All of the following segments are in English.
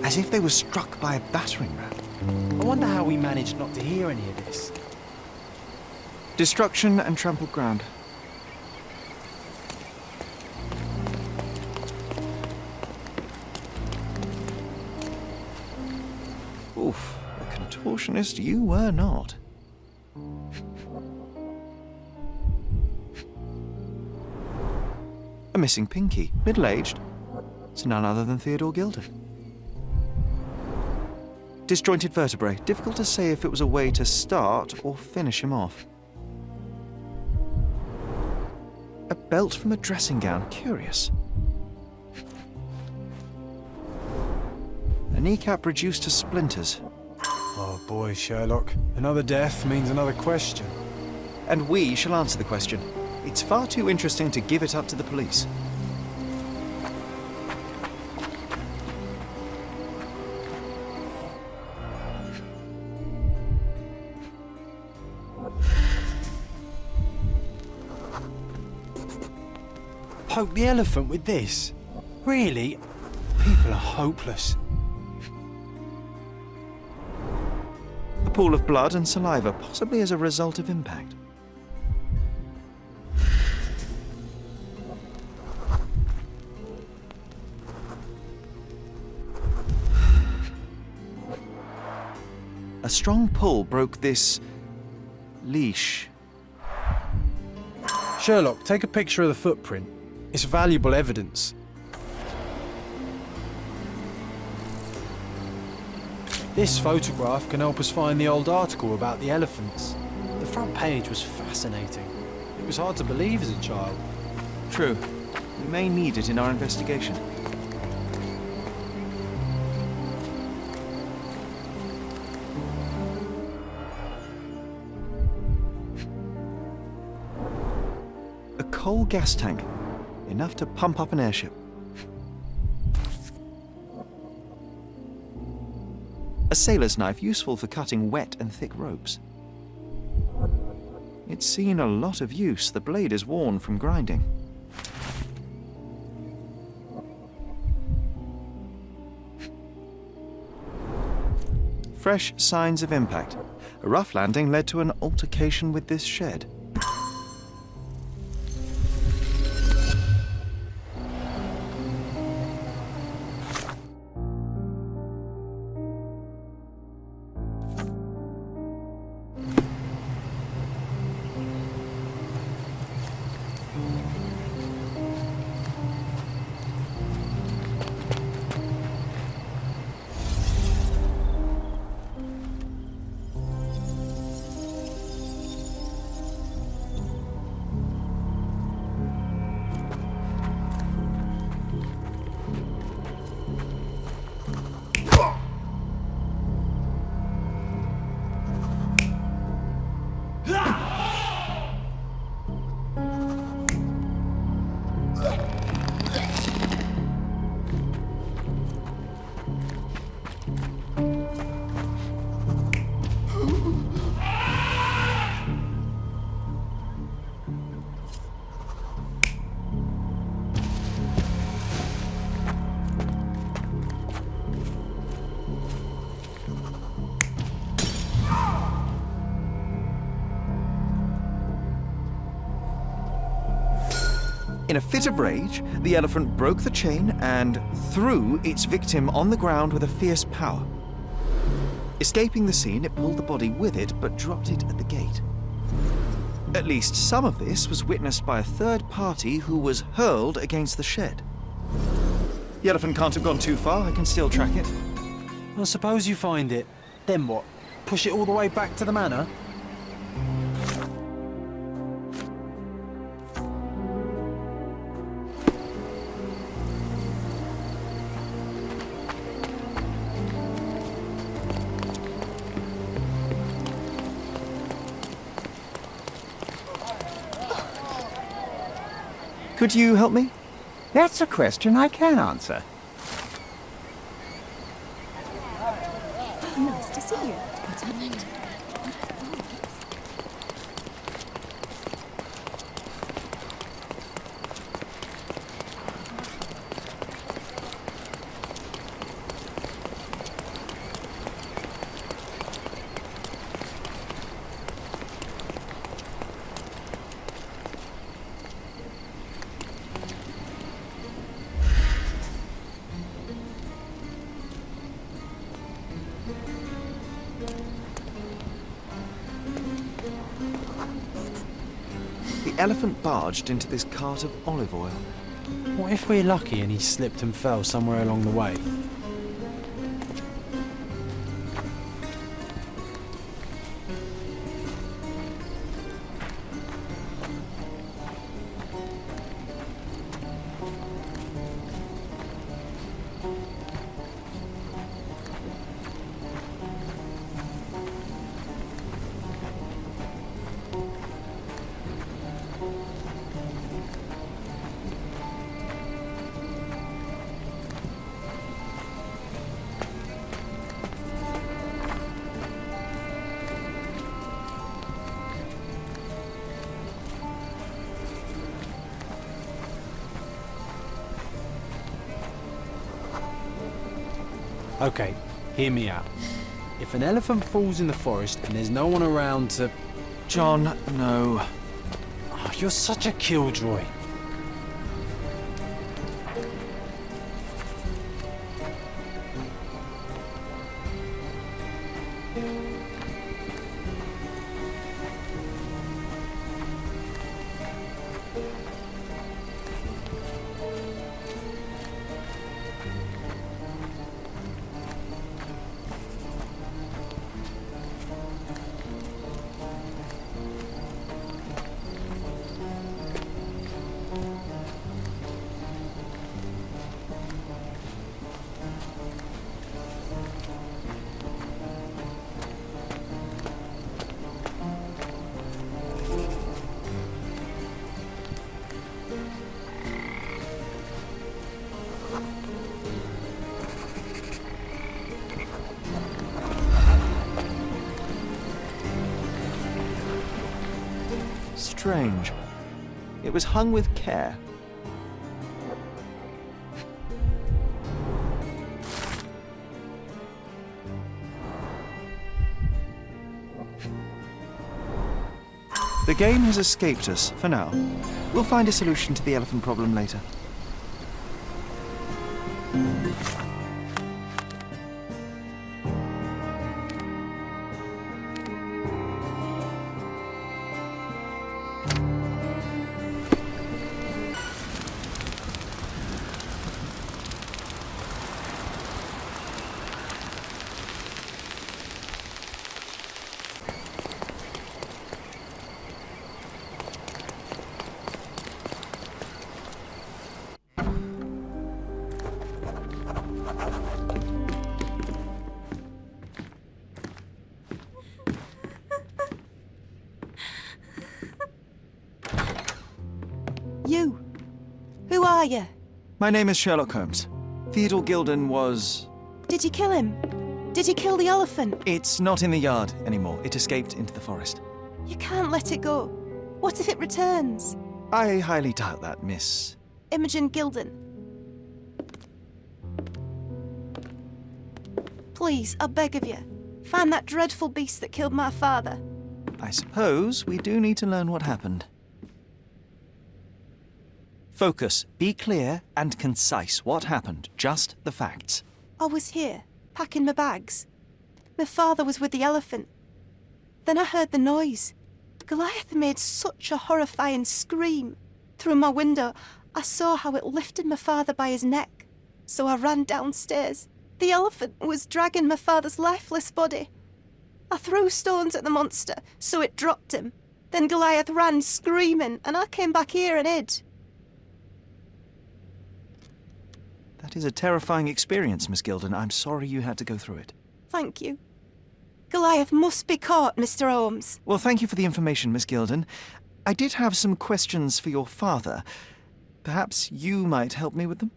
As if they were struck by a battering ram. I wonder how we managed not to hear any of this. Destruction and trampled ground. Oof, a contortionist you were not. A missing pinky, middle-aged. It's none other than Theodore Gilded. Disjointed vertebrae. Difficult to say if it was a way to start or finish him off. A belt from a dressing gown. Curious. A kneecap reduced to splinters. Oh boy, Sherlock. Another death means another question. And we shall answer the question. It's far too interesting to give it up to the police. Poke the elephant with this? Really? People are hopeless. A pool of blood and saliva, possibly as a result of impact. A strong pull broke this leash. Sherlock, take a picture of the footprint. It's valuable evidence. This photograph can help us find the old article about the elephants. The front page was fascinating. It was hard to believe as a child. True. We may need it in our investigation. A coal gas tank. Enough to pump up an airship. A sailor's knife, useful for cutting wet and thick ropes. It's seen a lot of use. The blade is worn from grinding. Fresh signs of impact. A rough landing led to an altercation with this shed. In a fit of rage, the elephant broke the chain and threw its victim on the ground with a fierce power. Escaping the scene, it pulled the body with it, but dropped it at the gate. At least some of this was witnessed by a third party who was hurled against the shed. The elephant can't have gone too far. I can still track it. Well, suppose you find it. Then what? Push it all the way back to the manor? Could you help me? That's a question I can answer. Nice to see you. What's happened? The elephant barged into this cart of olive oil. What if we're lucky and he slipped and fell somewhere along the way? Okay, hear me out. If an elephant falls in the forest and there's no one around to... John, no. Oh, you're such a killjoy. Strange. It was hung with care. The game has escaped us, for now. We'll find a solution to the elephant problem later. You? Who are you? My name is Sherlock Holmes. Theodore Gilded was... Did you kill him? Did you kill the elephant? It's not in the yard anymore. It escaped into the forest. You can't let it go. What if it returns? I highly doubt that, Miss. Imogen Gilded. Please, I beg of you, find that dreadful beast that killed my father. I suppose we do need to learn what happened. Focus. Be clear and concise. What happened? Just the facts. I was here, packing my bags. My father was with the elephant. Then I heard the noise. Goliath made such a horrifying scream. Through my window, I saw how it lifted my father by his neck. So I ran downstairs. The elephant was dragging my father's lifeless body. I threw stones at the monster, so it dropped him. Then Goliath ran screaming, and I came back here and hid. That is a terrifying experience, Miss Gilded. I'm sorry you had to go through it. Thank you. Goliath must be caught, Mr. Holmes. Well, thank you for the information, Miss Gilded. I did have some questions for your father. Perhaps you might help me with them?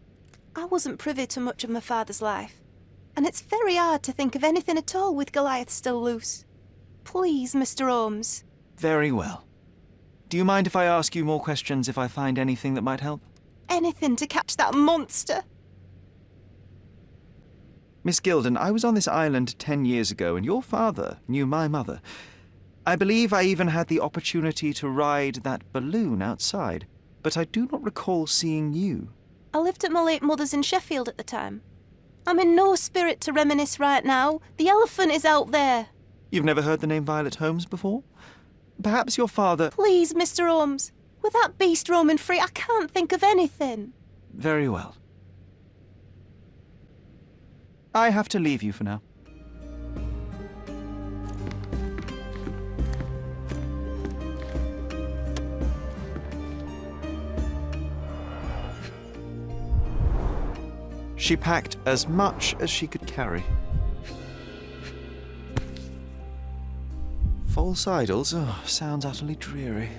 I wasn't privy to much of my father's life, and it's very hard to think of anything at all with Goliath still loose. Please, Mr. Holmes. Very well. Do you mind if I ask you more questions if I find anything that might help? Anything to catch that monster. Miss Gilded, I was on this island 10 years ago, and your father knew my mother. I believe I even had the opportunity to ride that balloon outside, but I do not recall seeing you. I lived at my late mother's in Sheffield at the time. I'm in no spirit to reminisce right now. The elephant is out there. You've never heard the name Violet Holmes before? Perhaps your father... Please, Mr. Holmes. With that beast roaming free, I can't think of anything. Very well. I have to leave you for now. She packed as much as she could carry. False idols? Oh, sounds utterly dreary.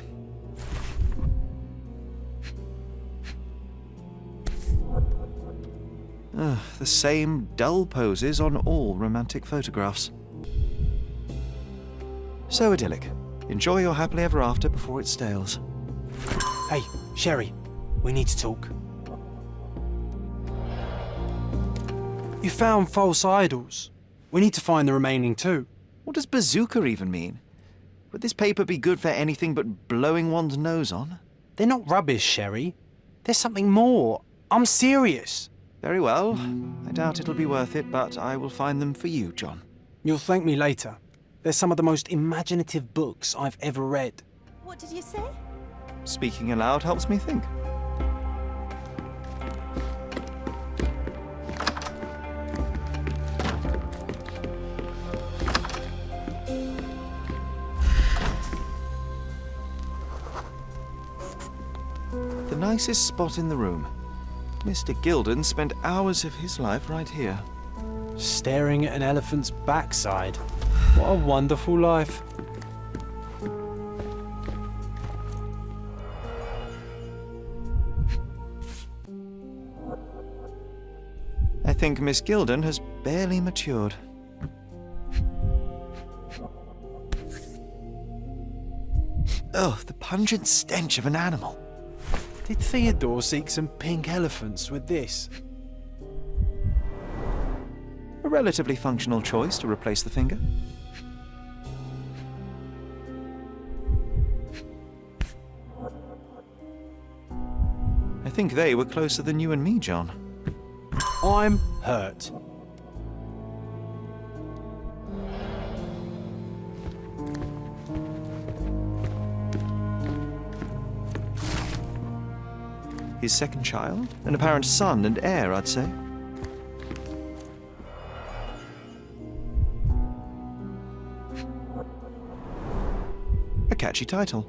The same dull poses on all romantic photographs. So idyllic. Enjoy your happily ever after before it stales. Hey, Sherry, we need to talk. You found false idols. We need to find the remaining two. What does bazooka even mean? Would this paper be good for anything but blowing one's nose on? They're not rubbish, Sherry. There's something more. I'm serious. Very well. I doubt it'll be worth it, but I will find them for you, John. You'll thank me later. They're some of the most imaginative books I've ever read. What did you say? Speaking aloud helps me think. The nicest spot in the room. Mr. Gilded spent hours of his life right here. Staring at an elephant's backside. What a wonderful life. I think Miss Gilded has barely matured. Oh, the pungent stench of an animal. Did Theodore seek some pink elephants with this? A relatively functional choice to replace the finger. I think they were closer than you and me, John. I'm hurt. His second child? An apparent son and heir, I'd say. A catchy title.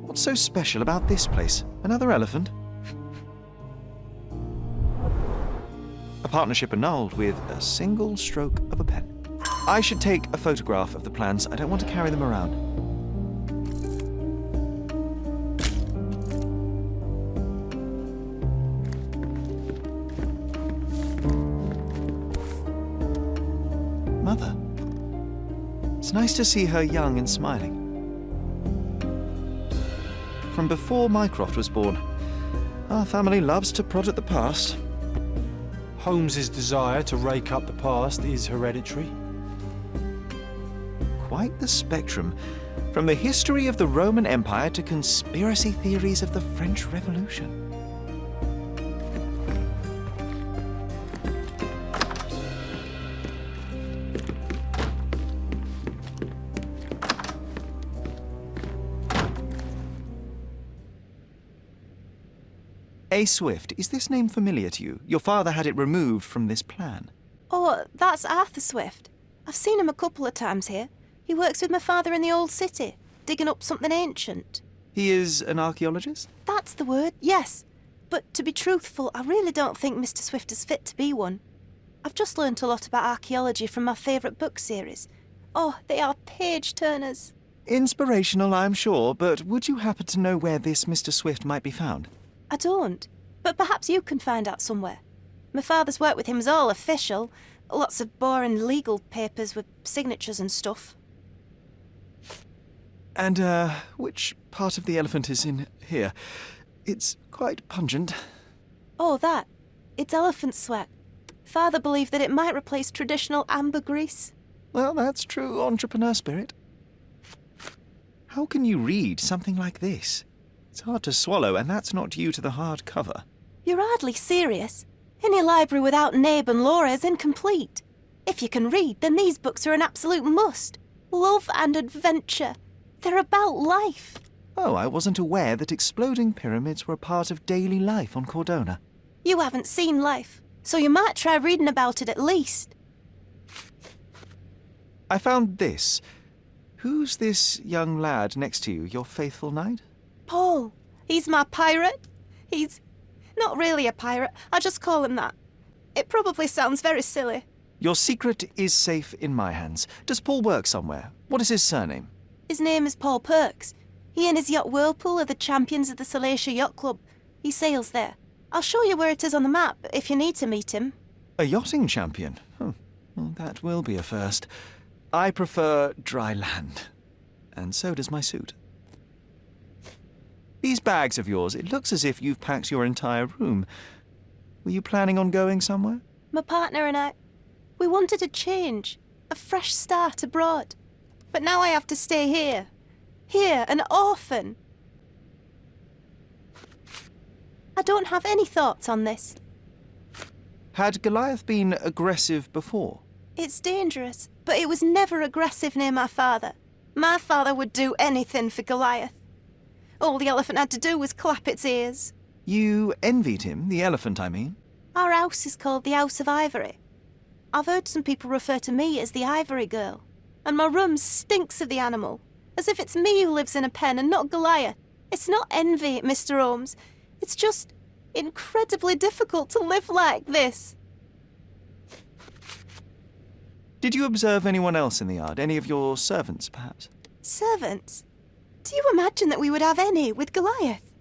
What's so special about this place? Another elephant? A partnership annulled with a single stroke of a pen. I should take a photograph of the plans. I don't want to carry them around. Mother. It's nice to see her young and smiling. From before Mycroft was born, our family loves to prod at the past. Holmes's desire to rake up the past is hereditary. Quite the spectrum, from the history of the Roman Empire to conspiracy theories of the French Revolution. A. Swift, is this name familiar to you? Your father had it removed from this plan. Oh, that's Arthur Swift. I've seen him a couple of times here. He works with my father in the old city, digging up something ancient. He is an archaeologist? That's the word, yes. But to be truthful, I really don't think Mr. Swift is fit to be one. I've just learnt a lot about archaeology from my favourite book series. Oh, they are page-turners. Inspirational, I'm sure, but would you happen to know where this Mr. Swift might be found? I don't, but perhaps you can find out somewhere. My father's work with him is all official. Lots of boring legal papers with signatures and stuff. And, which part of the elephant is in here? It's quite pungent. Oh, that. It's elephant sweat. Father believed that it might replace traditional ambergris. Well, that's true entrepreneur spirit. How can you read something like this? It's hard to swallow, and that's not due to the hard cover. You're hardly serious. Any library without Nabe and Laura is incomplete. If you can read, then these books are an absolute must. Love and adventure. They're about life. Oh, I wasn't aware that exploding pyramids were a part of daily life on Cordona. You haven't seen life, so you might try reading about it at least. I found this. Who's this young lad next to you, your faithful knight? Paul. He's my pirate. He's not really a pirate. I just call him that. It probably sounds very silly. Your secret is safe in my hands. Does Paul work somewhere? What is his surname? His name is Paul Perks. He and his yacht Whirlpool are the champions of the Salacia Yacht Club. He sails there. I'll show you where it is on the map if you need to meet him. A yachting champion? Well, that will be a first. I prefer dry land. And so does my suit. These bags of yours, it looks as if you've packed your entire room. Were you planning on going somewhere? My partner and I, we wanted a change, a fresh start abroad. But now I have to stay here. Here, an orphan. I don't have any thoughts on this. Had Goliath been aggressive before? It's dangerous, but it was never aggressive near my father. My father would do anything for Goliath. All the elephant had to do was clap its ears. You envied him, the elephant, I mean? Our house is called the House of Ivory. I've heard some people refer to me as the Ivory Girl. And my room stinks of the animal, as if it's me who lives in a pen and not Goliath. It's not envy, Mr. Holmes. It's just incredibly difficult to live like this. Did you observe anyone else in the yard? Any of your servants, perhaps? Servants? Do you imagine that we would have any with Goliath?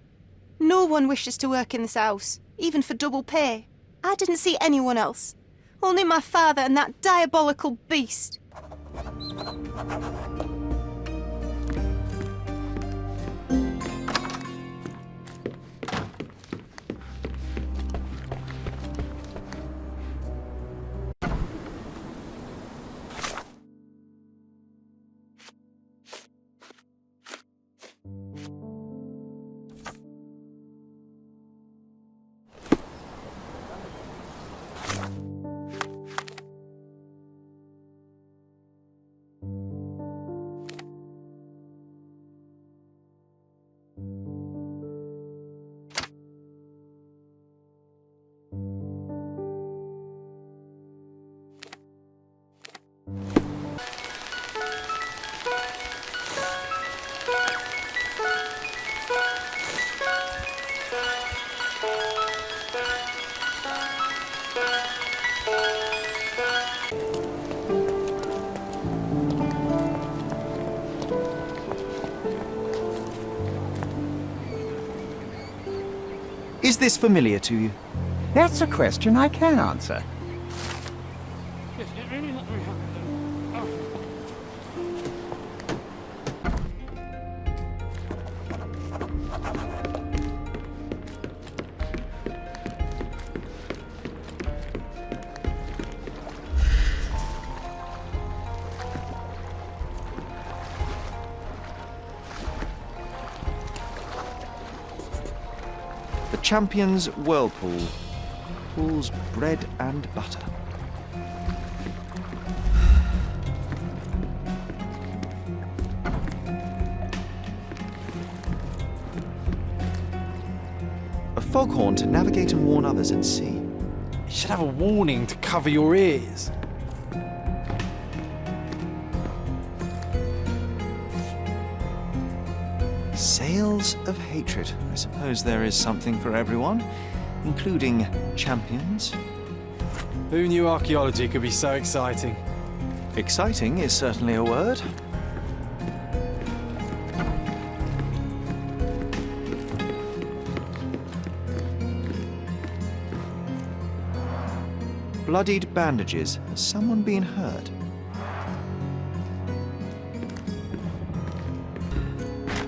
No one wishes to work in this house, even for double pay. I didn't see anyone else. Only my father and that diabolical beast. Is this familiar to you? That's a question I can answer. The Champion's Whirlpool. Pool's bread and butter. A foghorn to navigate and warn others at sea. You should have a warning to cover your ears. Sails of hatred. I suppose there is something for everyone, including champions. Who knew archaeology could be so exciting? Exciting is certainly a word. Bloodied bandages. Has someone been hurt?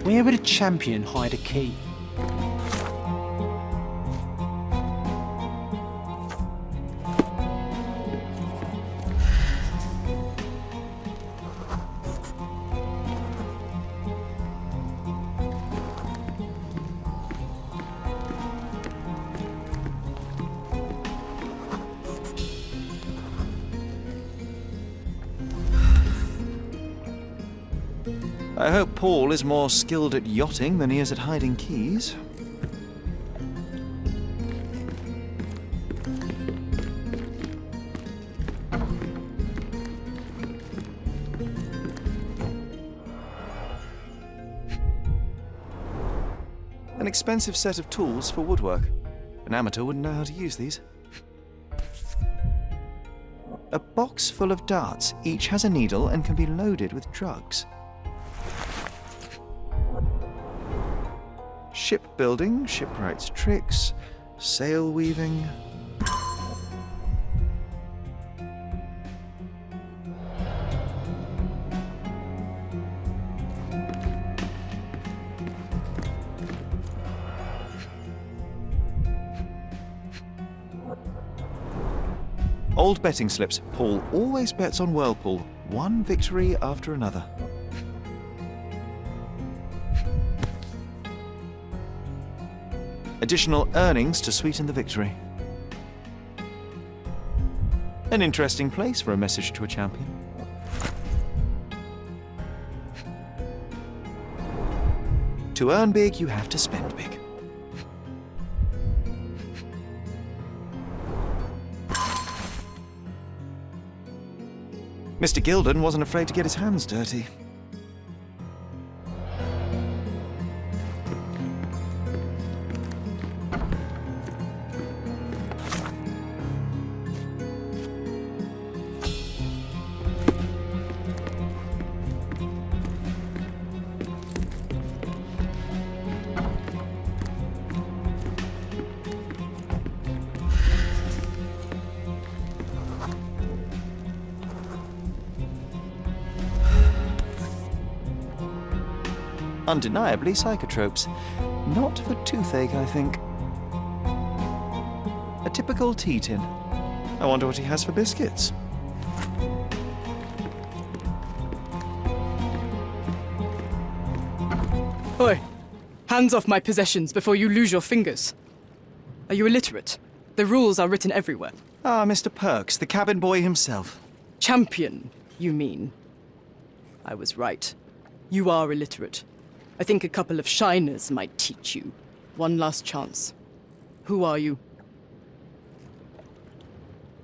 Where would a champion hide a key? I hope Paul is more skilled at yachting than he is at hiding keys. An expensive set of tools for woodwork. An amateur wouldn't know how to use these. A box full of darts. Each has a needle and can be loaded with drugs. Shipbuilding, shipwright's tricks, sail weaving. Old betting slips. Paul always bets on Whirlpool. One victory after another. Additional earnings to sweeten the victory. An interesting place for a message to a champion. To earn big, you have to spend big. Mr. Gilded wasn't afraid to get his hands dirty. Undeniably psychotropes. Not for toothache, I think. A typical tea tin. I wonder what he has for biscuits. Oi! Hands off my possessions before you lose your fingers. Are you illiterate? The rules are written everywhere. Ah, Mr. Perks, the cabin boy himself. Champion, you mean? I was right. You are illiterate. I think a couple of shiners might teach you. One last chance. Who are you?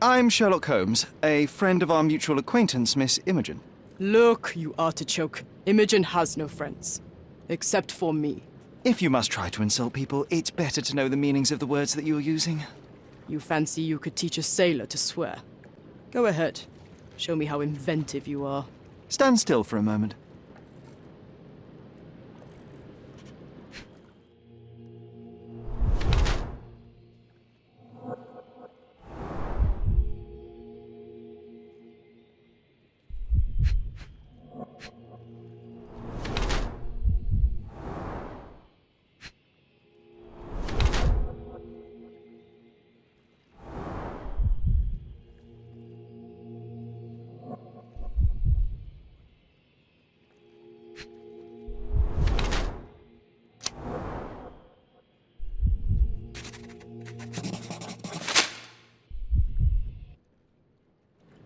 I'm Sherlock Holmes, a friend of our mutual acquaintance, Miss Imogen. Look, you artichoke. Imogen has no friends. Except for me. If you must try to insult people, it's better to know the meanings of the words that you're using. You fancy you could teach a sailor to swear? Go ahead. Show me how inventive you are. Stand still for a moment.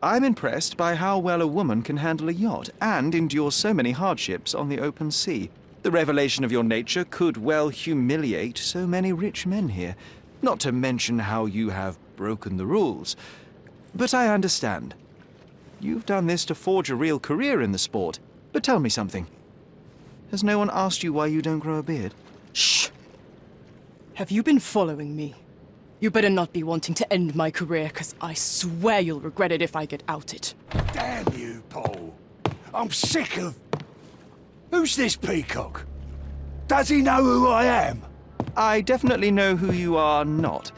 I'm impressed by how well a woman can handle a yacht and endure so many hardships on the open sea. The revelation of your nature could well humiliate so many rich men here, not to mention how you have broken the rules. But I understand. You've done this to forge a real career in the sport. But tell me something. Has no one asked you why you don't grow a beard? Shh! Have you been following me? You better not be wanting to end my career, because I swear you'll regret it if I get outed. Damn you, Paul. I'm sick of... Who's this peacock? Does he know who I am? I definitely know who you are not.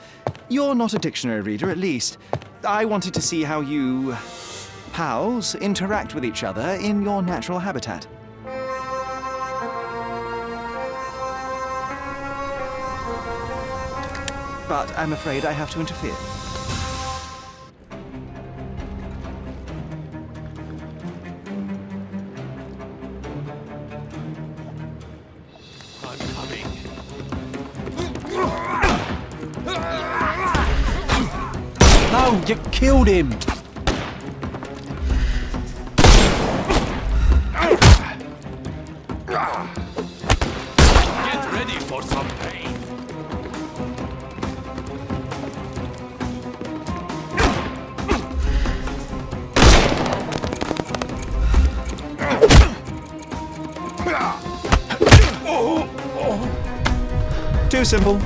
You're not a dictionary reader, at least. I wanted to see how you... pals interact with each other in your natural habitat. But I'm afraid I have to interfere. I'm coming. No, you killed him! Too simple. We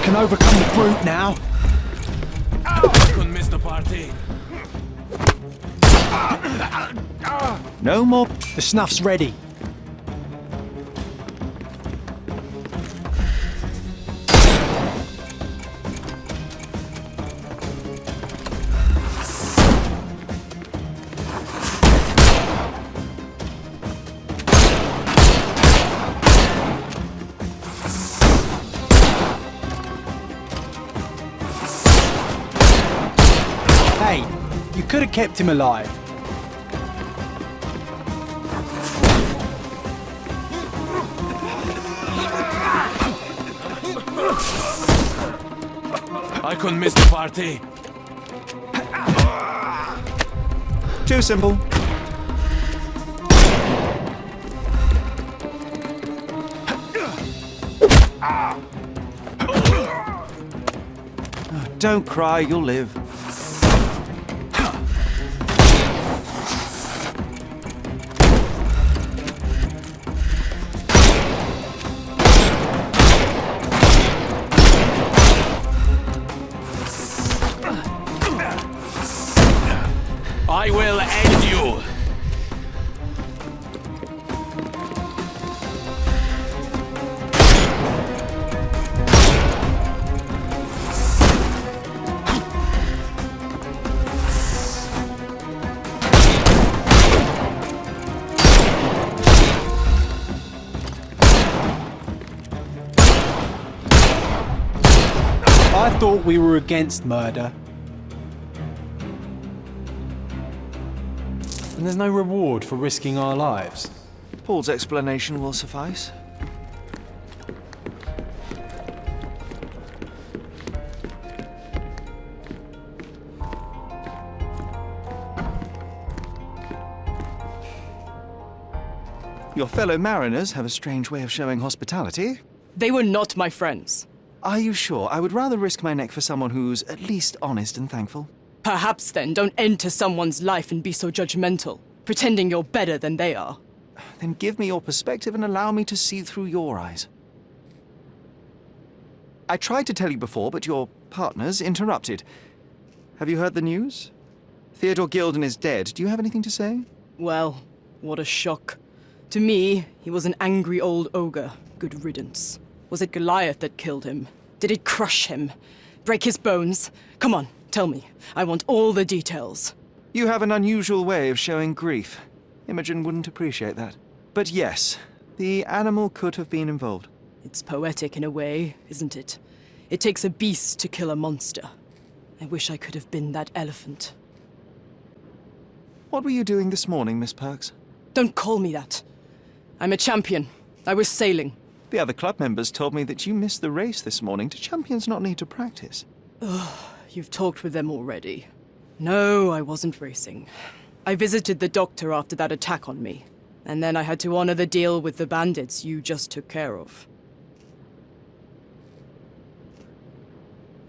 can overcome the brute now. Couldn't miss the party. No more. The snuff's ready. Hey, you could have kept him alive. I couldn't miss the party. Too simple. Don't cry, you'll live. I will end you. I thought we were against murder. And there's no reward for risking our lives. Paul's explanation will suffice. Your fellow mariners have a strange way of showing hospitality. They were not my friends. Are you sure? I would rather risk my neck for someone who's at least honest and thankful. Perhaps then don't enter someone's life and be so judgmental, pretending you're better than they are. Then give me your perspective and allow me to see through your eyes. I tried to tell you before, but your partners interrupted. Have you heard the news? Theodore Gilded is dead. Do you have anything to say? Well, what a shock. To me, he was an angry old ogre. Good riddance. Was it Goliath that killed him? Did it crush him? Break his bones? Come on, tell me. I want all the details. You have an unusual way of showing grief. Imogen wouldn't appreciate that. But yes, the animal could have been involved. It's poetic in a way, isn't it? It takes a beast to kill a monster. I wish I could have been that elephant. What were you doing this morning, Miss Perks? Don't call me that. I'm a champion. I was sailing. The other club members told me that you missed the race this morning. Do champions not need to practice? You've talked with them already. No, I wasn't racing. I visited the doctor after that attack on me. And then I had to honor the deal with the bandits you just took care of.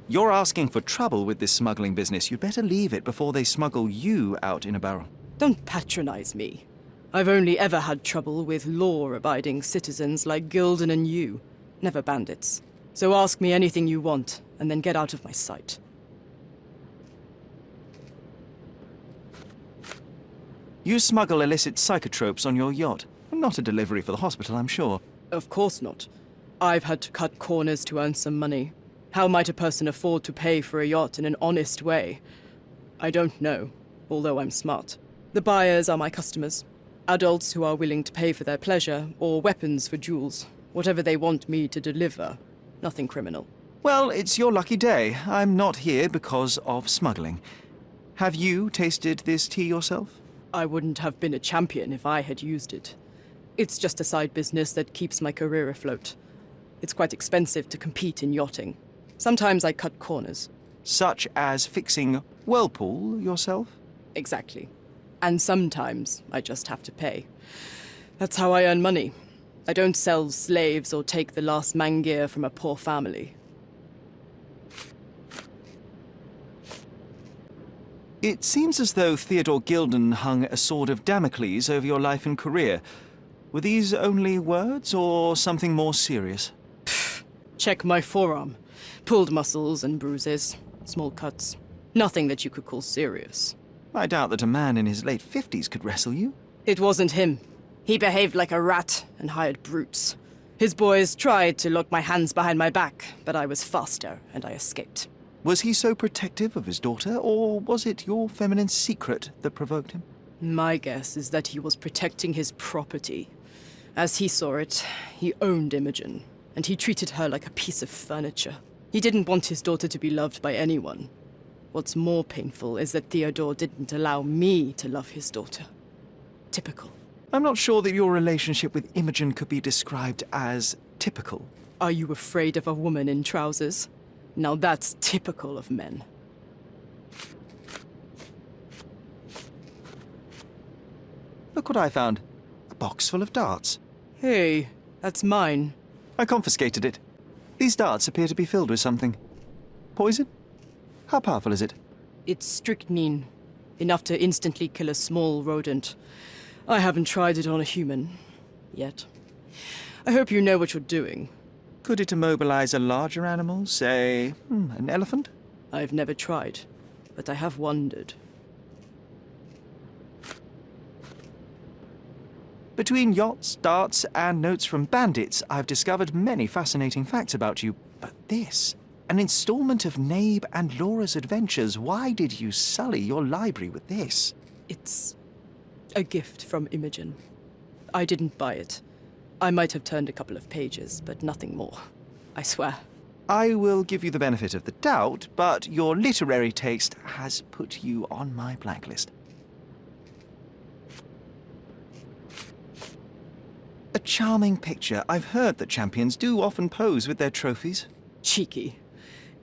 You're asking for trouble with this smuggling business. You'd better leave it before they smuggle you out in a barrel. Don't patronize me. I've only ever had trouble with law-abiding citizens like Gilded and you, never bandits. So ask me anything you want, and then get out of my sight. You smuggle illicit psychotropes on your yacht. Not a delivery for the hospital, I'm sure. Of course not. I've had to cut corners to earn some money. How might a person afford to pay for a yacht in an honest way? I don't know, although I'm smart. The buyers are my customers. Adults who are willing to pay for their pleasure, or weapons for jewels. Whatever they want me to deliver. Nothing criminal. Well, it's your lucky day. I'm not here because of smuggling. Have you tasted this tea yourself? I wouldn't have been a champion if I had used it. It's just a side business that keeps my career afloat. It's quite expensive to compete in yachting. Sometimes I cut corners. Such as fixing whirlpool yourself? Exactly. And sometimes I just have to pay. That's how I earn money. I don't sell slaves or take the last mangear from a poor family. It seems as though Theodore Gilded hung a sword of Damocles over your life and career. Were these only words, or something more serious? Check my forearm. Pulled muscles and bruises. Small cuts. Nothing that you could call serious. I doubt that a man in his late 50s could wrestle you. It wasn't him. He behaved like a rat and hired brutes. His boys tried to lock my hands behind my back, but I was faster and I escaped. Was he so protective of his daughter, or was it your feminine secret that provoked him? My guess is that he was protecting his property. As he saw it, he owned Imogen, and he treated her like a piece of furniture. He didn't want his daughter to be loved by anyone. What's more painful is that Theodore didn't allow me to love his daughter. Typical. I'm not sure that your relationship with Imogen could be described as typical. Are you afraid of a woman in trousers? Now that's typical of men. Look what I found. A box full of darts. Hey, that's mine. I confiscated it. These darts appear to be filled with something. Poison? How powerful is it? It's strychnine. Enough to instantly kill a small rodent. I haven't tried it on a human. Yet. I hope you know what you're doing. Could it immobilize a larger animal, say, an elephant? I've never tried, but I have wondered. Between yachts, darts, and notes from bandits, I've discovered many fascinating facts about you. But this, an installment of Nabe and Laura's adventures. Why did you sully your library with this? It's a gift from Imogen. I didn't buy it. I might have turned a couple of pages, but nothing more. I swear. I will give you the benefit of the doubt, but your literary taste has put you on my blacklist. A charming picture. I've heard that champions do often pose with their trophies. Cheeky.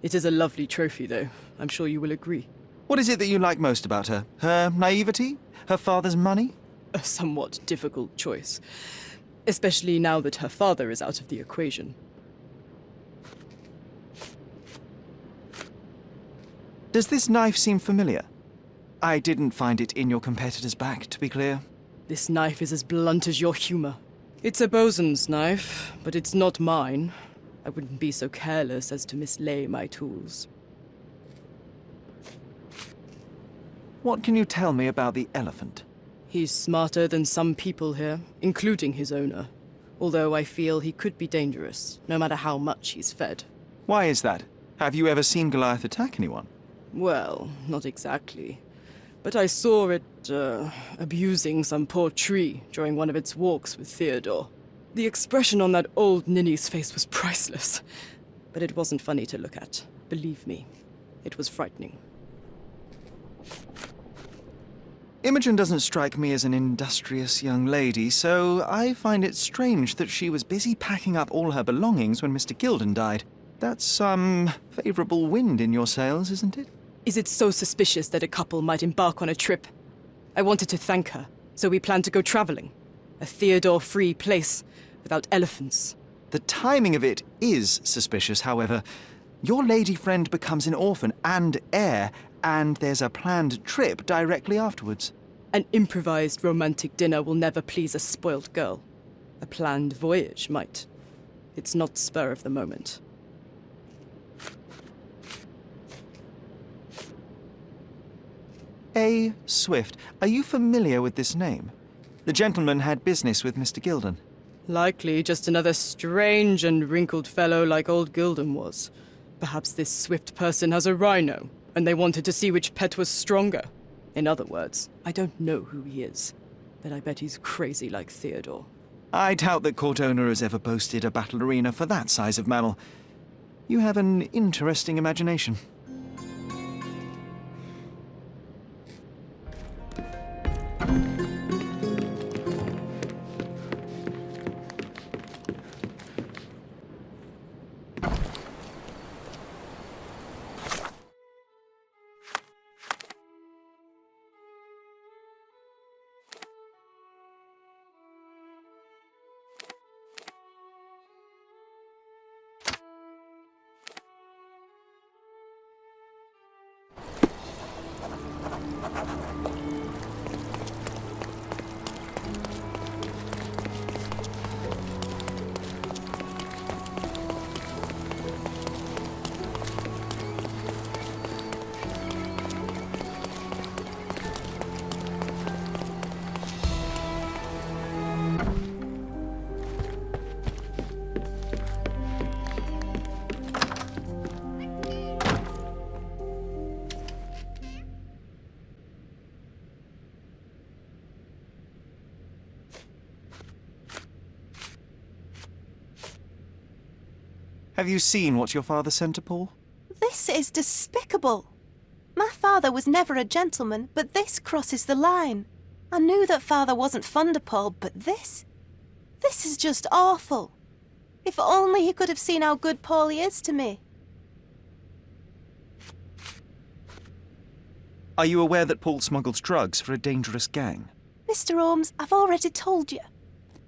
It is a lovely trophy, though. I'm sure you will agree. What is it that you like most about her? Her naivety? Her father's money? A somewhat difficult choice. Especially now that her father is out of the equation. Does this knife seem familiar? I didn't find it in your competitor's back, to be clear. This knife is as blunt as your humor. It's a bosun's knife, but it's not mine. I wouldn't be so careless as to mislay my tools. What can you tell me about the elephant? He's smarter than some people here, including his owner. Although I feel he could be dangerous, no matter how much he's fed. Why is that? Have you ever seen Goliath attack anyone? Well, not exactly. But I saw it, abusing some poor tree during one of its walks with Theodore. The expression on that old ninny's face was priceless. But it wasn't funny to look at. Believe me, it was frightening. Imogen doesn't strike me as an industrious young lady, so I find it strange that she was busy packing up all her belongings when Mr. Gilded died. That's some favorable wind in your sails, isn't it? Is it so suspicious that a couple might embark on a trip? I wanted to thank her, so we planned to go traveling. A Theodore-free place, without elephants. The timing of it is suspicious, however. Your lady friend becomes an orphan and heir, and there's a planned trip directly afterwards. An improvised romantic dinner will never please a spoilt girl. A planned voyage might. It's not spur of the moment. A. Swift. Are you familiar with this name? The gentleman had business with Mr. Gilded. Likely just another strange and wrinkled fellow like old Gilded was. Perhaps this Swift person has a rhino, and they wanted to see which pet was stronger. In other words, I don't know who he is, but I bet he's crazy like Theodore. I doubt that court owner has ever boasted a battle arena for that size of mammal. You have an interesting imagination. Have you seen what your father sent to Paul? This is despicable. My father was never a gentleman, but this crosses the line. I knew that father wasn't fond of Paul, but this is just awful. If only he could have seen how good Paulie is to me. Are you aware that Paul smuggles drugs for a dangerous gang? Mr. Holmes, I've already told you.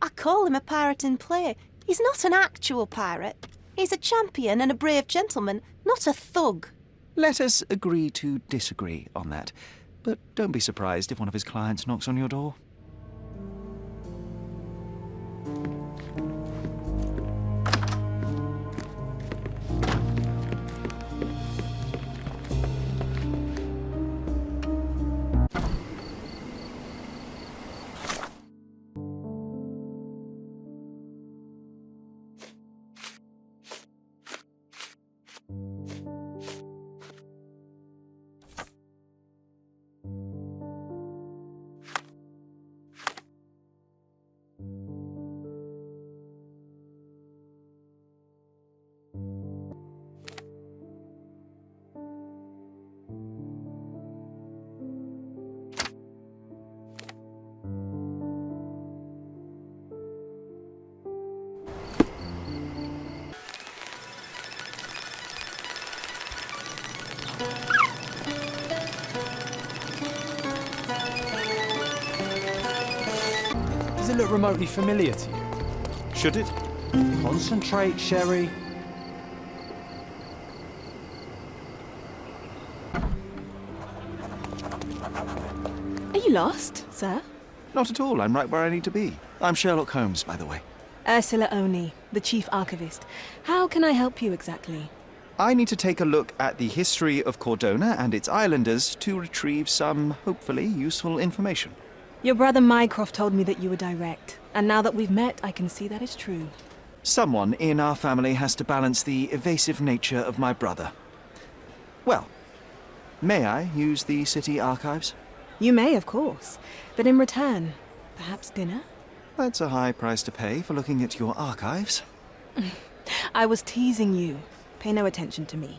I call him a pirate in play. He's not an actual pirate. He's a champion and a brave gentleman, not a thug. Let us agree to disagree on that. But don't be surprised if one of his clients knocks on your door. Does it look remotely familiar to you? Should it? Concentrate, Sherry. Are you lost, sir? Not at all. I'm right where I need to be. I'm Sherlock Holmes, by the way. Ursula Oni, the chief archivist. How can I help you exactly? I need to take a look at the history of Cordona and its islanders to retrieve some, hopefully, useful information. Your brother Mycroft told me that you were direct, and now that we've met, I can see that is true. Someone in our family has to balance the evasive nature of my brother. Well, may I use the city archives? You may, of course, but in return, perhaps dinner? That's a high price to pay for looking at your archives. I was teasing you. Pay no attention to me.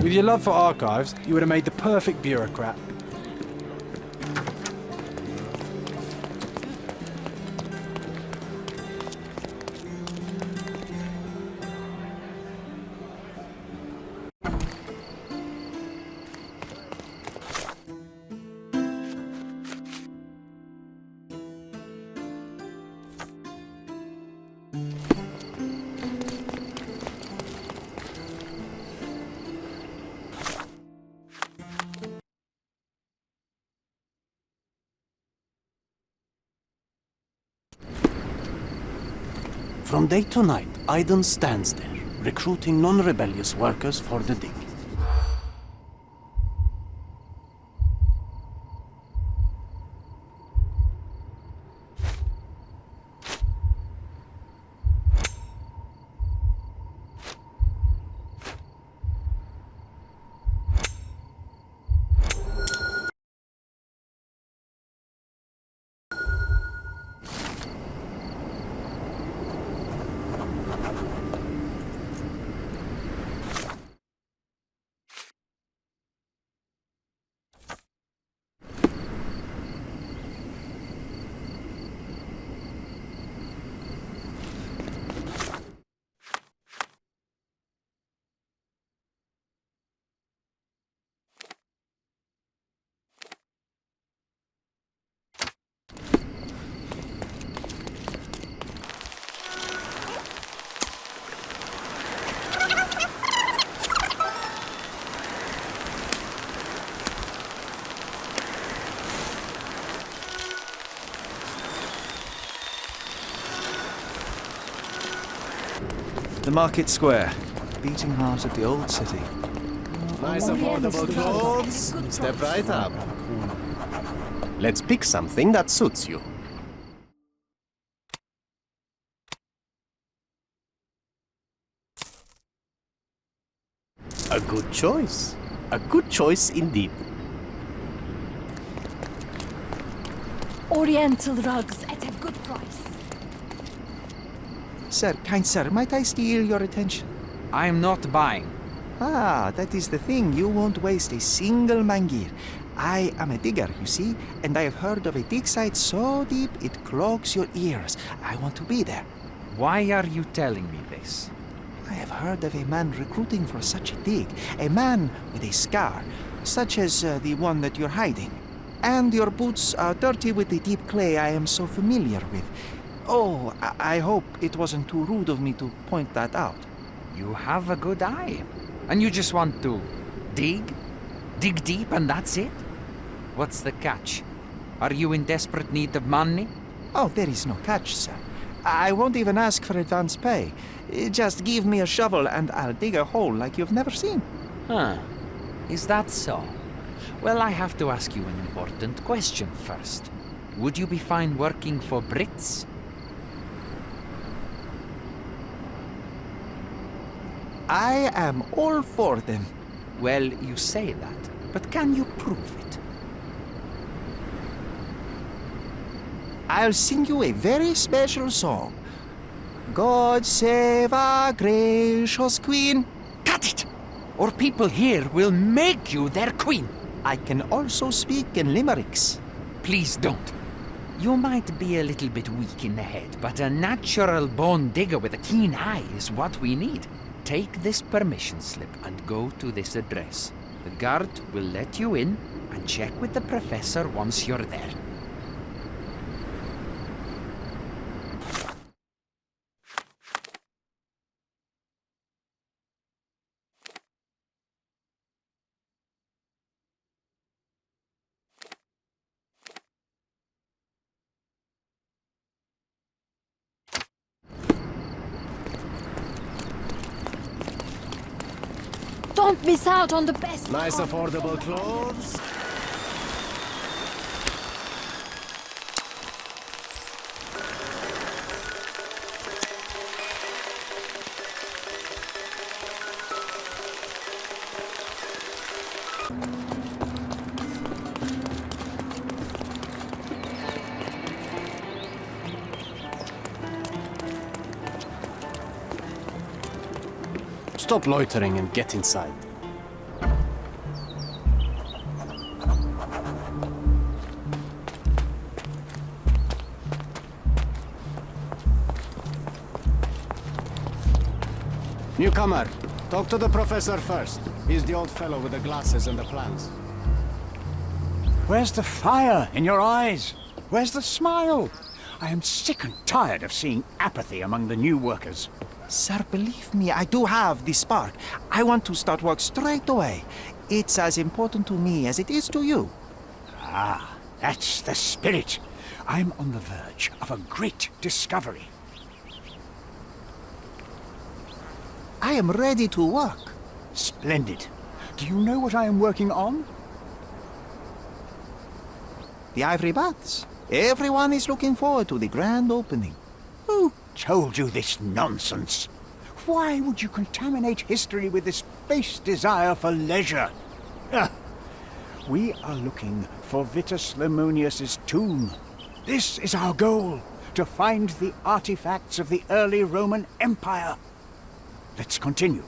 With your love for archives, you would have made the perfect bureaucrat. From day to night, Aiden stands there, recruiting non-rebellious workers for the dig. The market square, beating heart of the old city. Nice affordable clothes. Step right up. Let's pick something that suits you. A good choice. A good choice indeed. Oriental rugs at a good price. Sir, kind sir, might I steal your attention? I am not buying. Ah, that is the thing. You won't waste a single mangir. I am a digger, you see, and I have heard of a dig site so deep it clogs your ears. I want to be there. Why are you telling me this? I have heard of a man recruiting for such a dig. A man with a scar, such as the one that you're hiding. And your boots are dirty with the deep clay I am so familiar with. Oh, I hope it wasn't too rude of me to point that out. You have a good eye. And you just want to dig? Dig deep and that's it? What's the catch? Are you in desperate need of money? Oh, there is no catch, sir. I won't even ask for advance pay. Just give me a shovel and I'll dig a hole like you've never seen. Huh. Is that so? Well, I have to ask you an important question first. Would you be fine working for Brits? I am all for them. Well, you say that, but can you prove it? I'll sing you a very special song. God save our gracious queen. Cut it! Or people here will make you their queen. I can also speak in limericks. Please don't. You might be a little bit weak in the head, but a natural-born digger with a keen eye is what we need. Take this permission slip and go to this address. The guard will let you in and check with the professor once you're there. Don't miss out on the best. Nice affordable clothes. Stop loitering and get inside. Newcomer, talk to the professor first. He's the old fellow with the glasses and the plans. Where's the fire in your eyes? Where's the smile? I am sick and tired of seeing apathy among the new workers. Sir, believe me, I do have the spark. I want to start work straight away. It's as important to me as it is to you. Ah, that's the spirit. I'm on the verge of a great discovery. I am ready to work. Splendid. Do you know what I am working on? The ivory baths. Everyone is looking forward to the grand opening. Who told you this nonsense? Why would you contaminate history with this base desire for leisure? We are looking for Vitus Lemonius's tomb. This is our goal, to find the artifacts of the early Roman Empire. Let's continue.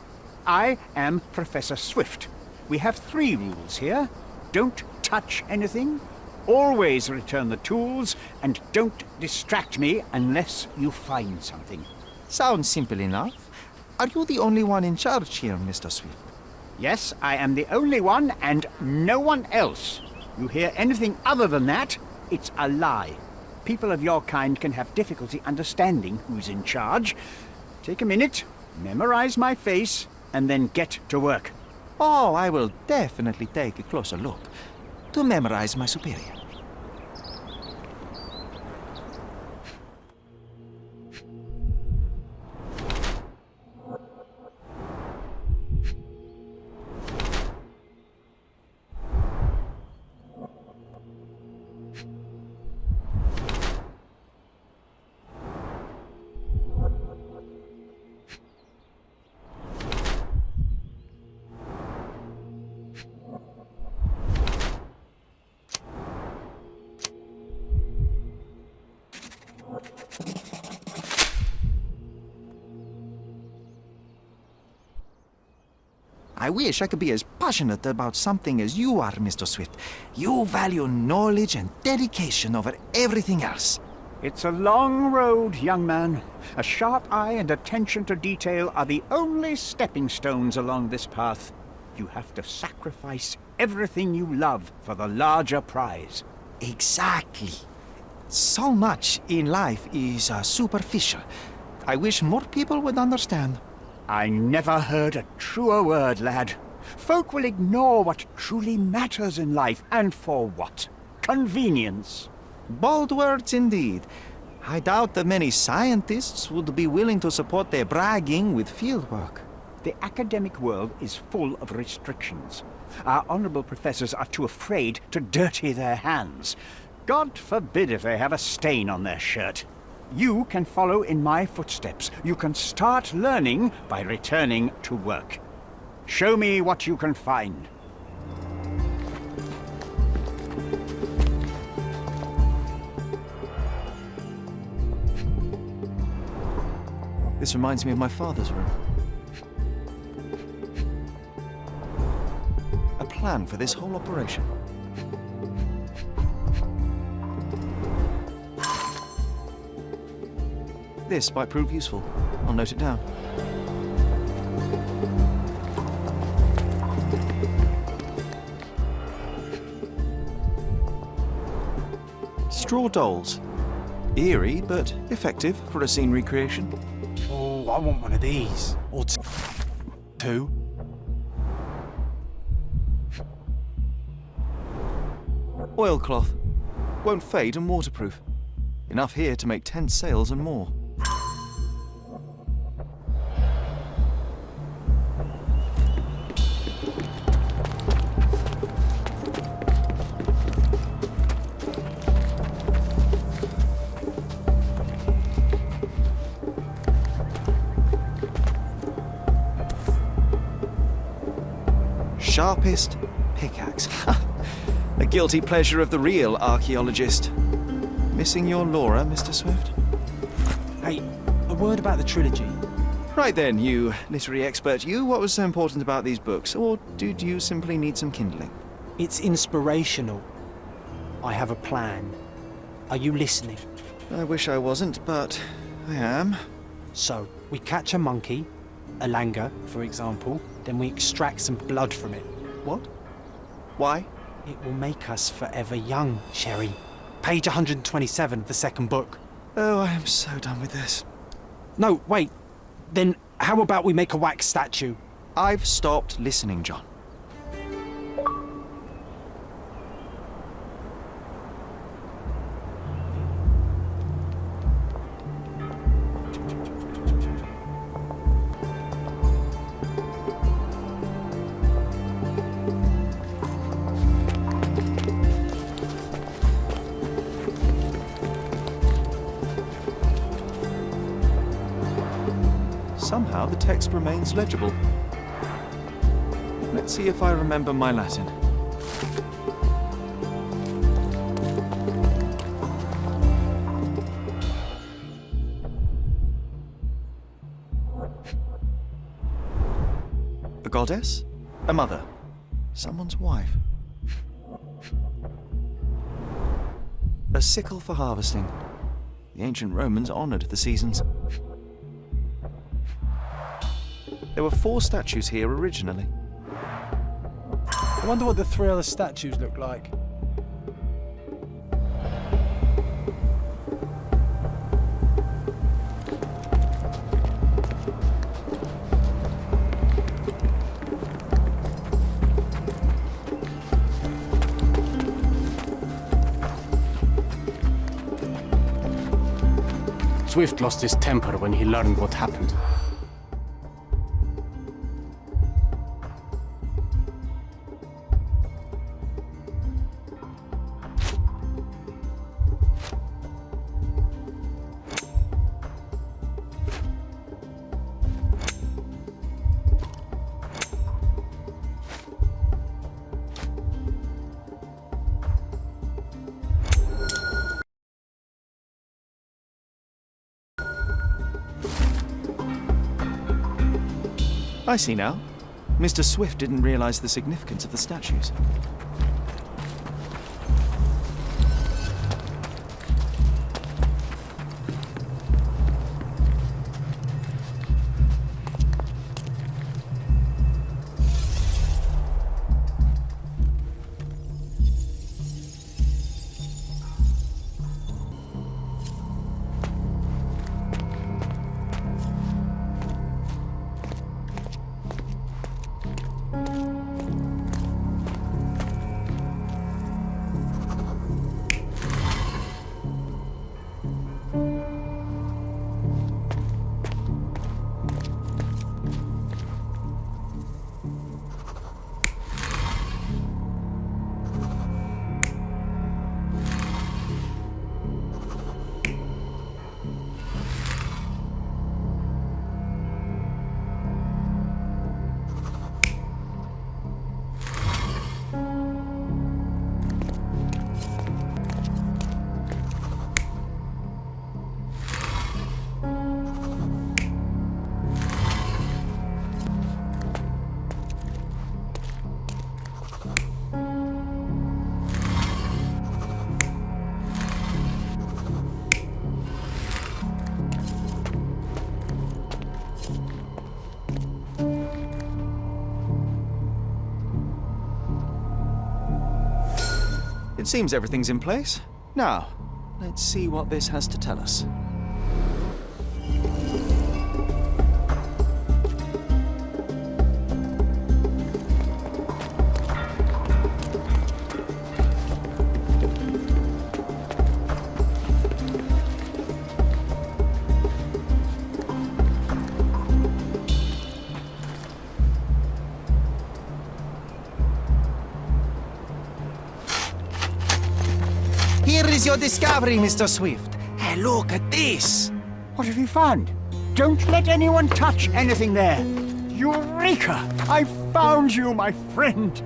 I am Professor Swift. We have 3 rules here. Don't touch anything, always return the tools, and don't distract me unless you find something. Sounds simple enough. Are you the only one in charge here, Mr. Swift? Yes, I am the only one and no one else. You hear anything other than that, it's a lie. People of your kind can have difficulty understanding who's in charge. Take a minute, memorize my face, and then get to work. Oh, I will definitely take a closer look to memorize my superior. I wish I could be as passionate about something as you are, Mr. Swift. You value knowledge and dedication over everything else. It's a long road, young man. A sharp eye and attention to detail are the only stepping stones along this path. You have to sacrifice everything you love for the larger prize. Exactly. So much in life is superficial. I wish more people would understand. I never heard a truer word, lad. Folk will ignore what truly matters in life, and for what? Convenience. Bold words indeed. I doubt that many scientists would be willing to support their bragging with fieldwork. The academic world is full of restrictions. Our honorable professors are too afraid to dirty their hands. God forbid if they have a stain on their shirt. You can follow in my footsteps. You can start learning by returning to work. Show me what you can find. This reminds me of my father's room. A plan for this whole operation. This might prove useful. I'll note it down. Straw dolls. Eerie, but effective for a scene recreation. Oh, I want one of these. Or two. Oilcloth. Won't fade and waterproof. Enough here to make 10 sails and more. Sharpest pickaxe. A guilty pleasure of the real archaeologist. Missing your Laura, Mr. Swift? Hey, a word about the trilogy. Right then, you literary expert, what was so important about these books? Or did you simply need some kindling? It's inspirational. I have a plan. Are you listening? I wish I wasn't, but I am. So, we catch a monkey, a langur, for example, then we extract some blood from it. What? Why? It will make us forever young, Sherry. Page 127 of the second book. Oh, I am so done with this. No, wait. Then how about we make a wax statue? I've stopped listening, John. Somehow the text remains legible. Let's see if I remember my Latin. A goddess? A mother? Someone's wife? A sickle for harvesting. The ancient Romans honored the seasons. There were 4 statues here originally. I wonder what the 3 other statues look like. Swift lost his temper when he learned what happened. I see now. Mr. Swift didn't realize the significance of the statues. It seems everything's in place. Now, let's see what this has to tell us. Here is your discovery, Mr. Swift. Hey, look at this. What have you found? Don't let anyone touch anything there. Eureka! I found you, my friend.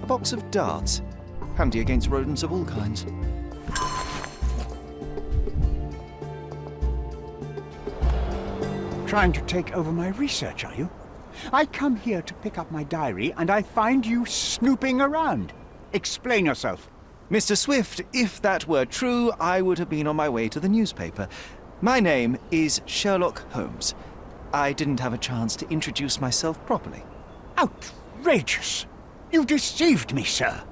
A box of darts, handy against rodents of all kinds. Trying to take over my research, are you? I come here to pick up my diary, and I find you snooping around. Explain yourself. Mr. Swift, if that were true, I would have been on my way to the newspaper. My name is Sherlock Holmes. I didn't have a chance to introduce myself properly. Outrageous! You deceived me, sir.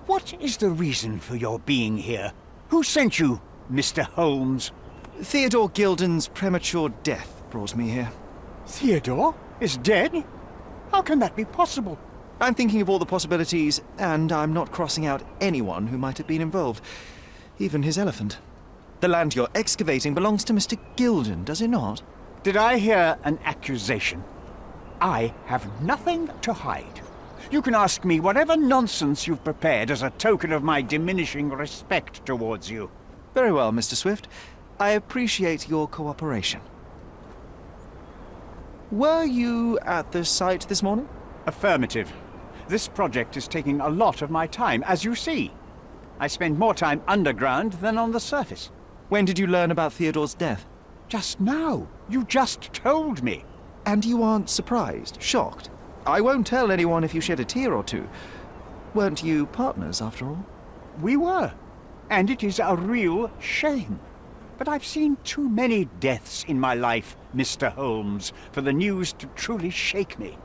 What is the reason for your being here? Who sent you, Mr. Holmes? Theodore Gilden's premature death brought me here. Theodore is dead? How can that be possible? I'm thinking of all the possibilities, and I'm not crossing out anyone who might have been involved. Even his elephant. The land you're excavating belongs to Mr. Gilden, does it not? Did I hear an accusation? I have nothing to hide. You can ask me whatever nonsense you've prepared as a token of my diminishing respect towards you. Very well, Mr. Swift. I appreciate your cooperation. Were you at the site this morning? Affirmative. This project is taking a lot of my time, as you see. I spend more time underground than on the surface. When did you learn about Theodore's death? Just now. You just told me. And you aren't surprised, shocked? I won't tell anyone if you shed a tear or two. Weren't you partners, after all? We were. And it is a real shame. But I've seen too many deaths in my life, Mr. Holmes, for the news to truly shake me.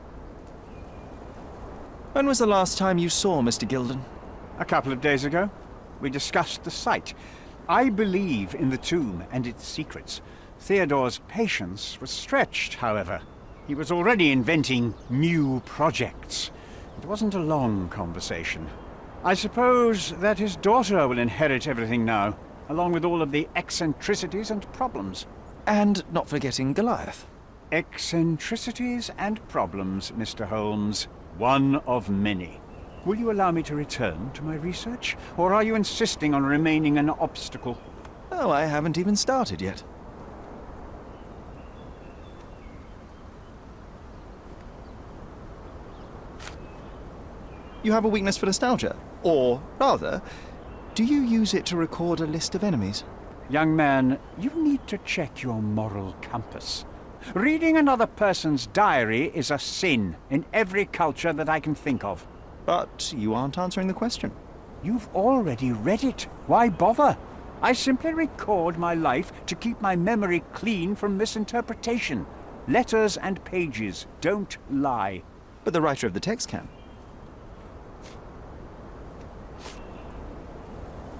When was the last time you saw Mr. Gilden? A couple of days ago. We discussed the site. I believe in the tomb and its secrets. Theodore's patience was stretched, however. He was already inventing new projects. It wasn't a long conversation. I suppose that his daughter will inherit everything now, along with all of the eccentricities and problems. And not forgetting Goliath. Eccentricities and problems, Mr. Holmes. One of many. Will you allow me to return to my research, or are you insisting on remaining an obstacle? Oh, I haven't even started yet. You have a weakness for nostalgia? Or, rather, do you use it to record a list of enemies? Young man, you need to check your moral compass. Reading another person's diary is a sin in every culture that I can think of. But you aren't answering the question. You've already read it. Why bother? I simply record my life to keep my memory clean from misinterpretation. Letters and pages don't lie. But the writer of the text can.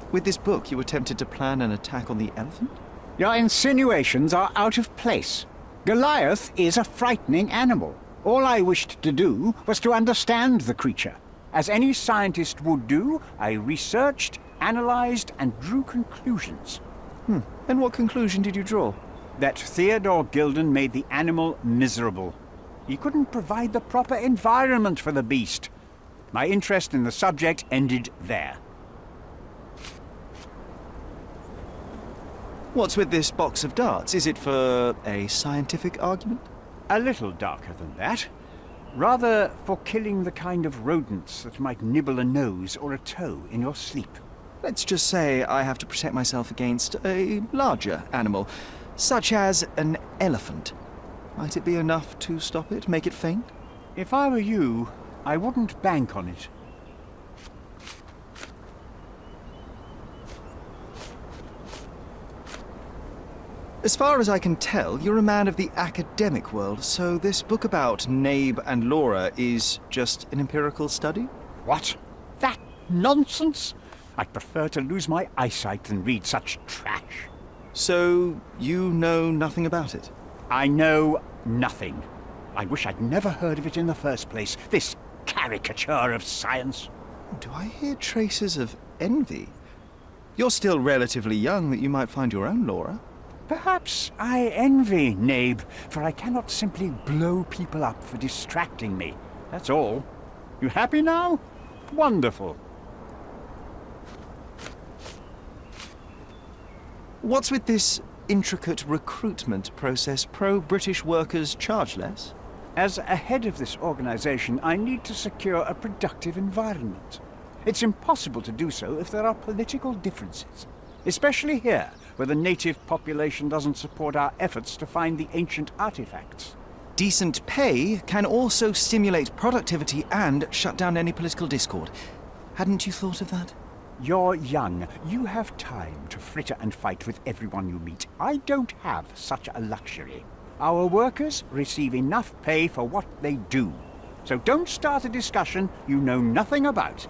With this book, you attempted to plan an attack on the elephant? Your insinuations are out of place. Goliath is a frightening animal. All I wished to do was to understand the creature. As any scientist would do, I researched, analyzed, and drew conclusions. And what conclusion did you draw? That Theodore Gilded made the animal miserable. He couldn't provide the proper environment for the beast. My interest in the subject ended there. What's with this box of darts? Is it for a scientific argument? A little darker than that. Rather for killing the kind of rodents that might nibble a nose or a toe in your sleep. Let's just say I have to protect myself against a larger animal, such as an elephant. Might it be enough to stop it, make it faint? If I were you, I wouldn't bank on it. As far as I can tell, you're a man of the academic world, so this book about Nabe and Laura is just an empirical study? What? That nonsense? I'd prefer to lose my eyesight than read such trash. So, you know nothing about it? I know nothing. I wish I'd never heard of it in the first place, this caricature of science. Do I hear traces of envy? You're still relatively young that you might find your own Laura. Perhaps I envy Nabe, for I cannot simply blow people up for distracting me. That's all. You happy now? Wonderful. What's with this intricate recruitment process? Pro-British workers charge less? As a head of this organization, I need to secure a productive environment. It's impossible to do so if there are political differences. Especially here, where the native population doesn't support our efforts to find the ancient artifacts. Decent pay can also stimulate productivity and shut down any political discord. Hadn't you thought of that? You're young. You have time to fritter and fight with everyone you meet. I don't have such a luxury. Our workers receive enough pay for what they do. So don't start a discussion you know nothing about.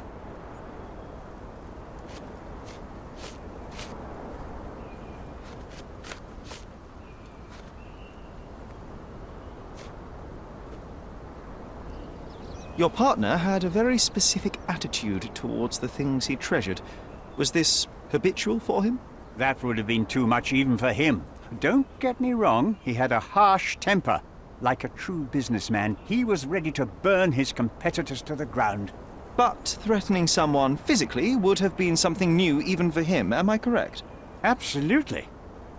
Your partner had a very specific attitude towards the things he treasured. Was this habitual for him? That would have been too much even for him. Don't get me wrong, he had a harsh temper. Like a true businessman, he was ready to burn his competitors to the ground. But threatening someone physically would have been something new even for him, am I correct? Absolutely.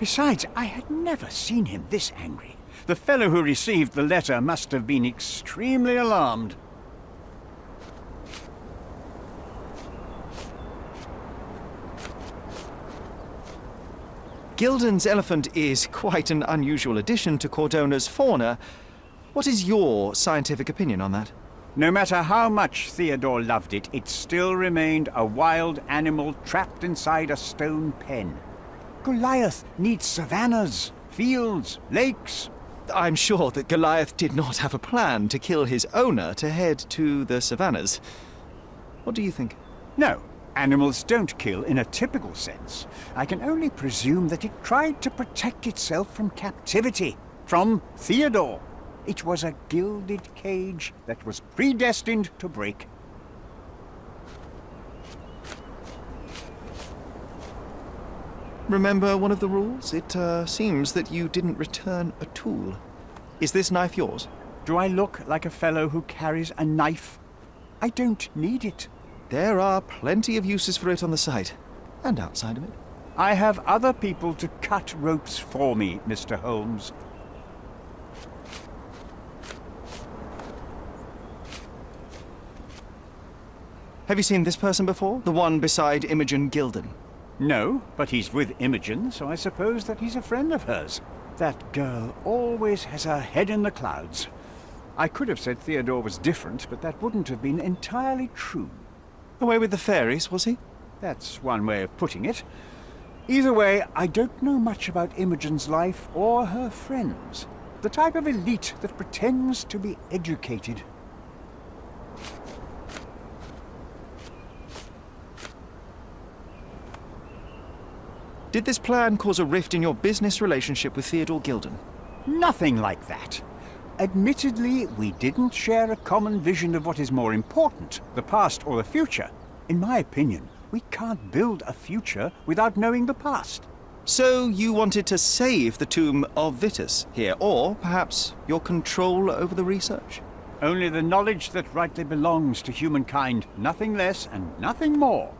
Besides, I had never seen him this angry. The fellow who received the letter must have been extremely alarmed. Gilded's elephant is quite an unusual addition to Cordona's fauna. What is your scientific opinion on that? No matter how much Theodore loved it, it still remained a wild animal trapped inside a stone pen. Goliath needs savannas, fields, lakes. I'm sure that Goliath did not have a plan to kill his owner to head to the savannas. What do you think? No. Animals don't kill in a typical sense. I can only presume that it tried to protect itself from captivity, from Theodore. It was a gilded cage that was predestined to break. Remember one of the rules? It seems that you didn't return a tool. Is this knife yours? Do I look like a fellow who carries a knife? I don't need it. There are plenty of uses for it on the site, and outside of it. I have other people to cut ropes for me, Mr. Holmes. Have you seen this person before? The one beside Imogen Gilded? No, but he's with Imogen, so I suppose that he's a friend of hers. That girl always has her head in the clouds. I could have said Theodore was different, but that wouldn't have been entirely true. Away with the fairies, was he? That's one way of putting it. Either way, I don't know much about Imogen's life or her friends. The type of elite that pretends to be educated. Did this plan cause a rift in your business relationship with Theodore Gilded? Nothing like that. Admittedly, we didn't share a common vision of what is more important, the past or the future. In my opinion, we can't build a future without knowing the past. So you wanted to save the tomb of Vitus here, or perhaps your control over the research? Only the knowledge that rightly belongs to humankind, nothing less and nothing more.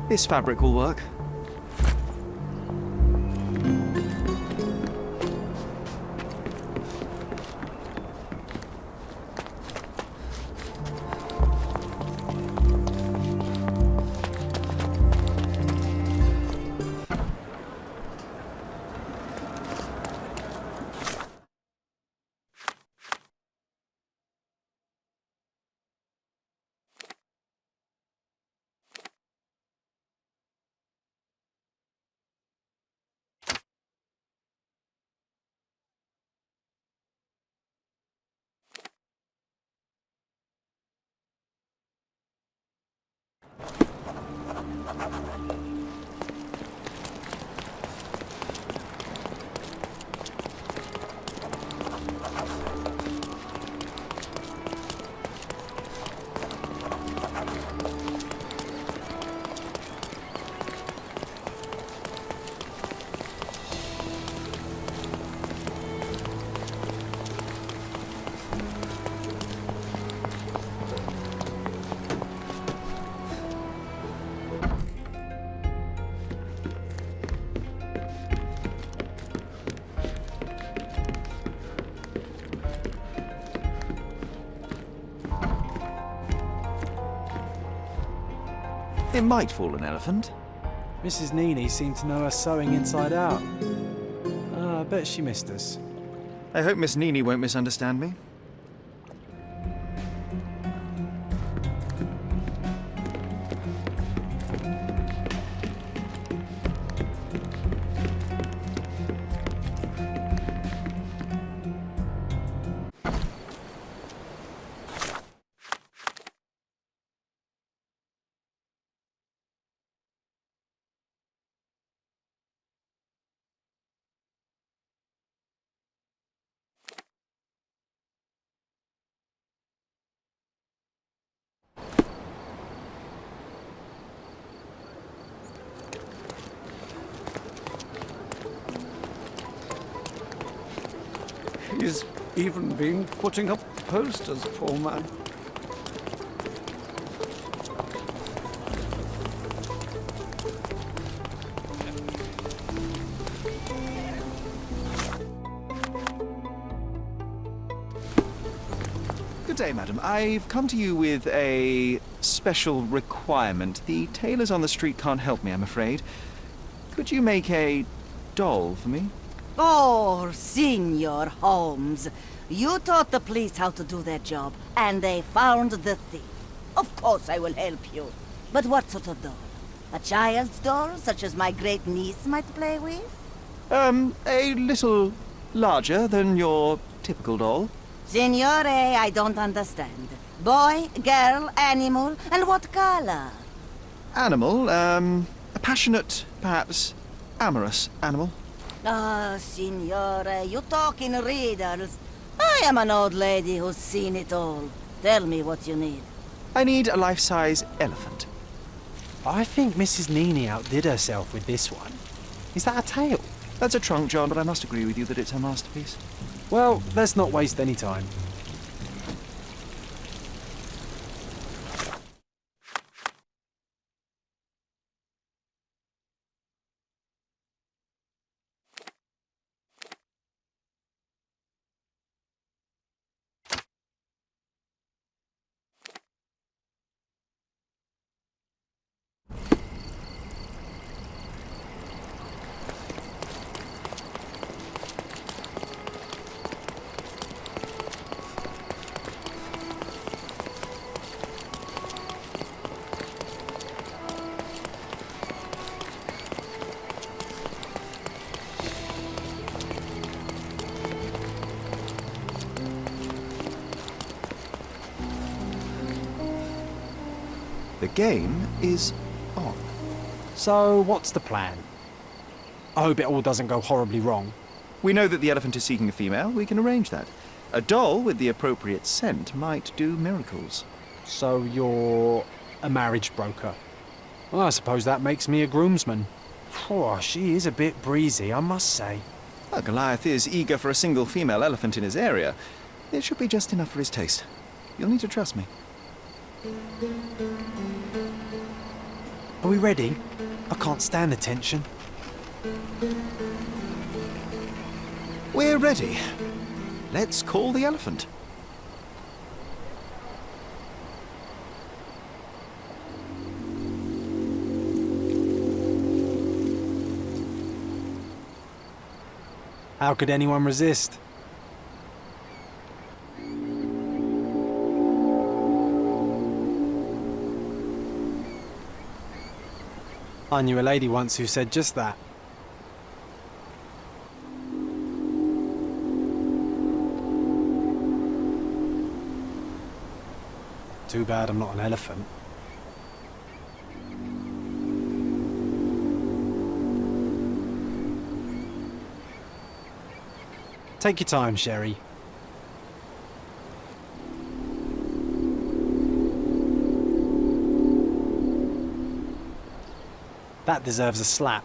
This fabric will work. It might fool an elephant. Mrs. Nini seemed to know her sewing inside out. I bet she missed us. I hope Miss Nini won't misunderstand me. He's even been putting up posters, poor man. Good day, madam. I've come to you with a special requirement. The tailors on the street can't help me, I'm afraid. Could you make a doll for me? Oh, Senor Holmes. You taught the police how to do their job, and they found the thief. Of course I will help you. But what sort of doll? A child's doll, such as my great niece might play with? A little larger than your typical doll. Signore, I don't understand. Boy, girl, animal, and what color? Animal, a passionate, perhaps amorous animal. Ah, Signore, you talk in riddles. I am an old lady who's seen it all. Tell me what you need. I need a life-size elephant. I think Mrs. Nini outdid herself with this one. Is that a tail? That's a trunk, John, but I must agree with you that it's her masterpiece. Well, let's not waste any time. The game is on. So, what's the plan? I hope it all doesn't go horribly wrong. We know that the elephant is seeking a female. We can arrange that. A doll with the appropriate scent might do miracles. So you're a marriage broker? Well, I suppose that makes me a groomsman. Oh, she is a bit breezy, I must say. Well, Goliath is eager for a single female elephant in his area. It should be just enough for his taste. You'll need to trust me. Are we ready? I can't stand the tension. We're ready. Let's call the elephant. How could anyone resist? I knew a lady once who said just that. Too bad I'm not an elephant. Take your time, Sherry. That deserves a slap.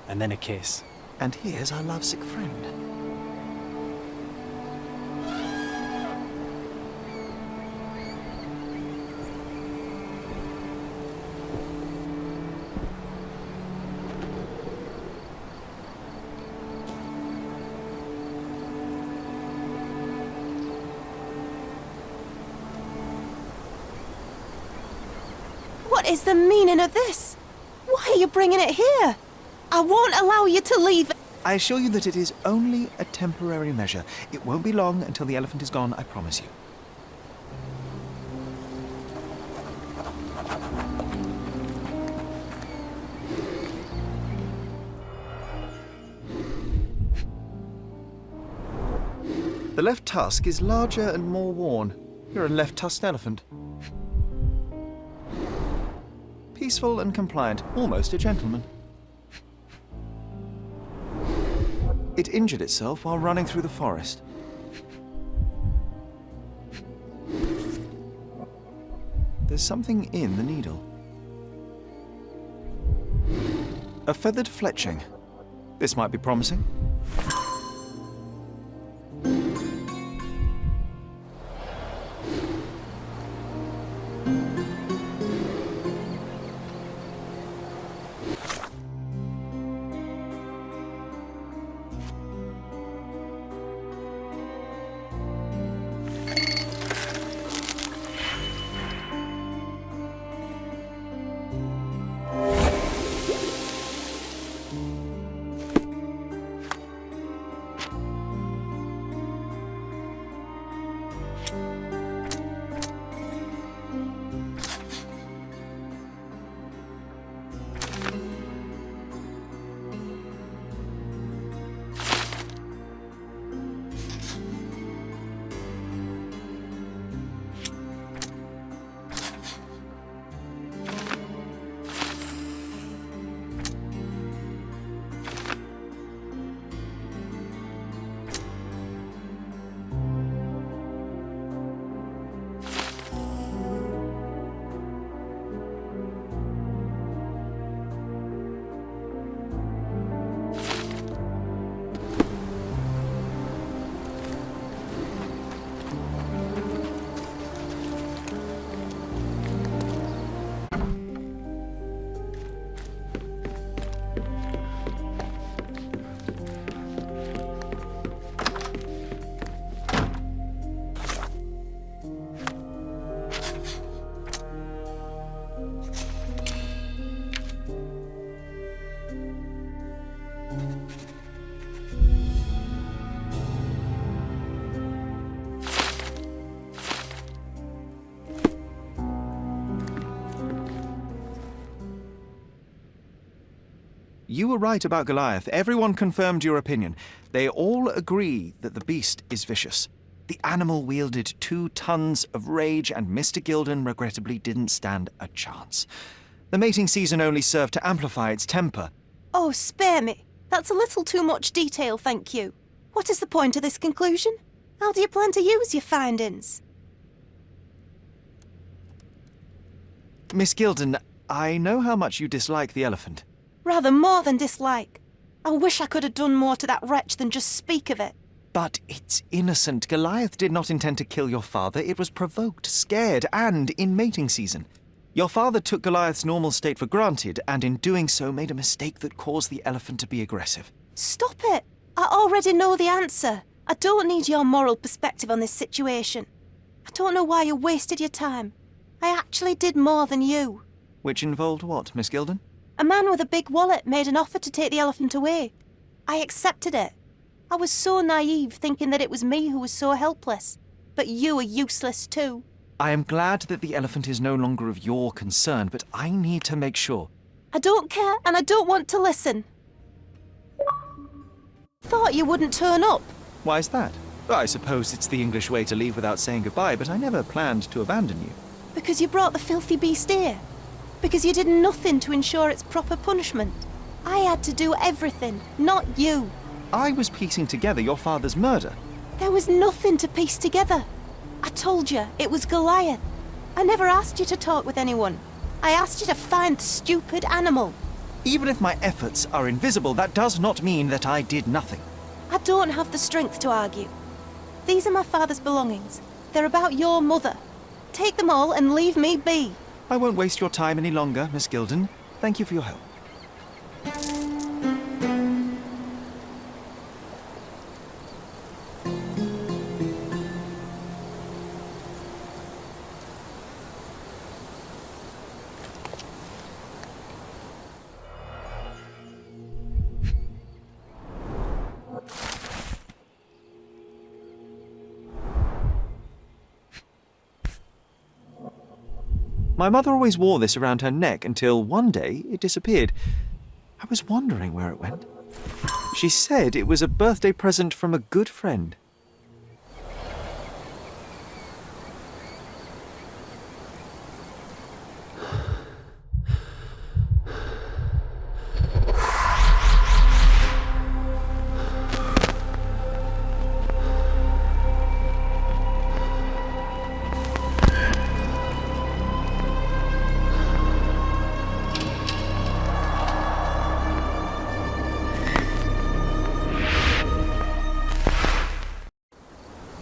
And then a kiss. And here's our lovesick friend. What is the meaning of this? Why are you bringing it here? I won't allow you to leave. I assure you that it is only a temporary measure. It won't be long until the elephant is gone, I promise you. The left tusk is larger and more worn. You're a left-tusked elephant. Peaceful and compliant, almost a gentleman. It injured itself while running through the forest. There's something in the needle. A feathered fletching. This might be promising. You were right about Goliath. Everyone confirmed your opinion. They all agree that the beast is vicious. The animal wielded 2 tons of rage, and Mr. Gilded regrettably didn't stand a chance. The mating season only served to amplify its temper. Oh, spare me. That's a little too much detail, thank you. What is the point of this conclusion? How do you plan to use your findings? Miss Gilded, I know how much you dislike the elephant. Rather more than dislike. I wish I could have done more to that wretch than just speak of it. But it's innocent. Goliath did not intend to kill your father. It was provoked, scared, and in mating season. Your father took Goliath's normal state for granted, and in doing so made a mistake that caused the elephant to be aggressive. Stop it! I already know the answer. I don't need your moral perspective on this situation. I don't know why you wasted your time. I actually did more than you. Which involved what, Miss Gilded? A man with a big wallet made an offer to take the elephant away. I accepted it. I was so naive, thinking that it was me who was so helpless. But you are useless too. I am glad that the elephant is no longer of your concern, but I need to make sure. I don't care, and I don't want to listen. Thought you wouldn't turn up. Why is that? I suppose it's the English way to leave without saying goodbye, but I never planned to abandon you. Because you brought the filthy beast here. Because you did nothing to ensure its proper punishment. I had to do everything, not you. I was piecing together your father's murder. There was nothing to piece together. I told you, it was Goliath. I never asked you to talk with anyone. I asked you to find the stupid animal. Even if my efforts are invisible, that does not mean that I did nothing. I don't have the strength to argue. These are my father's belongings. They're about your mother. Take them all and leave me be. I won't waste your time any longer, Miss Gilded. Thank you for your help. My mother always wore this around her neck until one day it disappeared. I was wondering where it went. She said it was a birthday present from a good friend.